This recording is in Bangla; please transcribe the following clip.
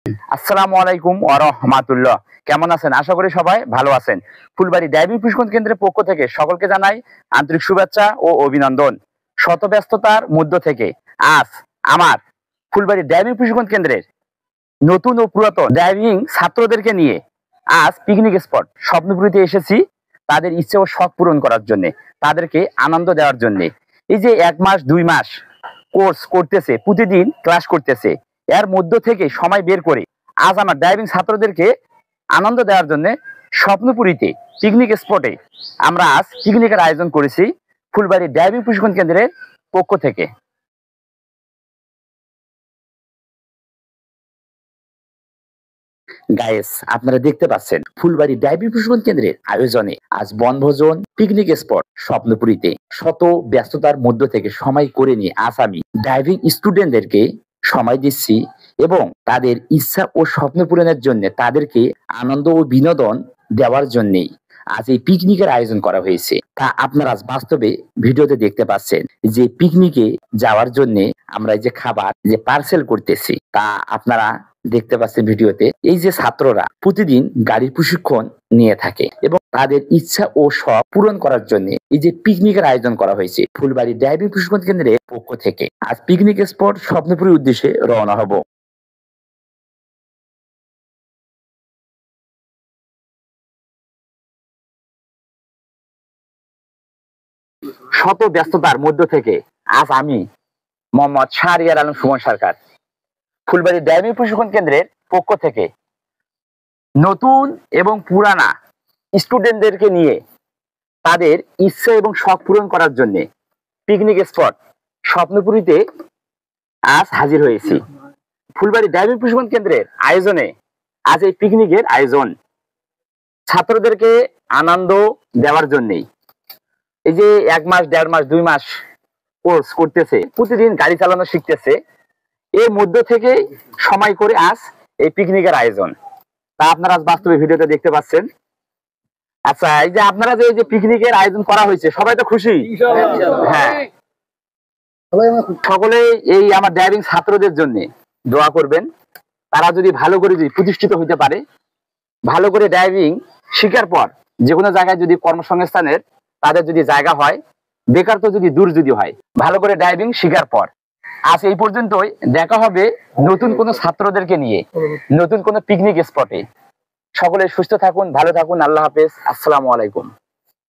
আসসালামু আলাইকুম ওয়া রাহমাতুল্লাহ। কেমন আছেন? আশা করি সবাই ভালো আছেন। ফুলবাড়ী ড্রাইভিং প্রশিক্ষণ কেন্দ্রের পক্ষ থেকে সকলকে জানাই আন্তরিক শুভেচ্ছা ও অভিনন্দন। শত ব্যস্ততার মধ্য থেকে আজ আমার ফুলবাড়ী ড্রাইভিং প্রশিক্ষণ কেন্দ্রের নতুন ও পুরাতন ড্রাইভিং ছাত্রদেরকে নিয়ে আজ পিকনিক স্পট স্বপ্নপুরীতে এসেছি তাদের ইচ্ছে ও শখ পূরণ করার জন্য, তাদেরকে আনন্দ দেওয়ার জন্য। এই যে 1 মাস 2 মাস কোর্স করতেছে, প্রতিদিন ক্লাস করতেছে, এর মধ্য থেকে সময় বের করে আজ আমার ড্রাইভিং ছাত্রদেরকে আনন্দ দেওয়ার জন্য স্বপ্নপুরীতে পিকনিক স্পটে আমরা আজ পিকনিকের আয়োজন করেছি ফুলবাড়ী ড্রাইভিং প্রশিক্ষণ কেন্দ্রের পক্ষ থেকে। গাইস, আপনারা দেখতে পাচ্ছেন ফুলবাড়ী ড্রাইভিং প্রশিক্ষণ কেন্দ্রের আয়োজনে আজ বনভোজন পিকনিক স্পট স্বপ্নপুরীতে শত ব্যস্ততার মধ্য থেকে সময় করে নিয়ে আজ আমি ড্রাইভিং স্টুডেন্টদেরকে সময় দিচ্ছি এবং তাদের ইচ্ছা ও স্বপ্ন পূরণের জন্য তাদেরকে আনন্দ ও বিনোদন দেওয়ার জন্যই আজ এই পিকনিকের আয়োজন করা হয়েছে। তা আপনারা আজ বাস্তবে ভিডিওতে দেখতে পাচ্ছেন যে পিকনিকে যাওয়ার জন্য আমরা এই যে খাবার যে পার্সেল করতেছি তা আপনারা দেখতে পাচ্ছেন ভিডিওতে। এই যে ছাত্ররা প্রতিদিন গাড়ির প্রশিক্ষণ নিয়ে থাকে এবং তাদের ইচ্ছা ও শখ পূরণ করার জন্য এই যে পিকনিকের আয়োজন করা হয়েছে ফুলবাড়ী ড্রাইভিং প্রশিক্ষণ কেন্দ্রের পক্ষ থেকে। আজ পিকনিক স্পট স্বপ্নপুরীর উদ্দেশ্যে রওনা হব। শত ব্যস্ততার মধ্য থেকে আজ আমি মোহাম্মদ শাহরিয়ার আলম সুমন সরকার ফুলবাড়ী ড্রাইভিং প্রশিক্ষণ কেন্দ্রের পক্ষ থেকে নতুন এবং পুরানা স্টুডেন্টদেরকে নিয়ে তাদের ইচ্ছা এবং শখ পূরণ করার জন্য পিকনিক স্পট স্বপ্নপুরীতে আজ হাজির হয়েছি। ফুলবাড়ী ড্রাইভিং প্রশিক্ষণ কেন্দ্রের আয়োজনে আজ এই পিকনিকের আয়োজন ছাত্রদেরকে আনন্দ দেওয়ার জন্যই। এই যে 1 মাস 1.5 মাস 2 মাস কোর্স করতেছে, প্রতিদিন গাড়ি চালানো শিখতেছে, এর মধ্য থেকে সময় করে আজ এই পিকনিকের আয়োজন। তা আপনারা আজ বাস্তবে ভিডিওতে দেখতে পাচ্ছেন। আচ্ছা, এই যে আপনারা যে পিকনিকের আয়োজন করা হয়েছে সবাই তো খুশি? হ্যাঁ, সকলে এই আমার ড্রাইভিং ছাত্রদের জন্য দোয়া করবেন। তারা যদি ভালো করে যদি প্রতিষ্ঠিত হইতে পারে, ভালো করে ড্রাইভিং শিখার পর যে কোনো জায়গায় যদি কর্মসংস্থানের তাদের যদি জায়গা হয়, বেকার তো যদি দূর যদি হয়, ভালো করে ড্রাইভিং শিখার পর। আজ এই পর্যন্তই, দেখা হবে নতুন কোনো ছাত্রদেরকে নিয়ে নতুন কোনো পিকনিক স্পটে। সকলে সুস্থ থাকুন, ভালো থাকুন, আল্লাহ হাফেজ, আসসালামু আলাইকুম।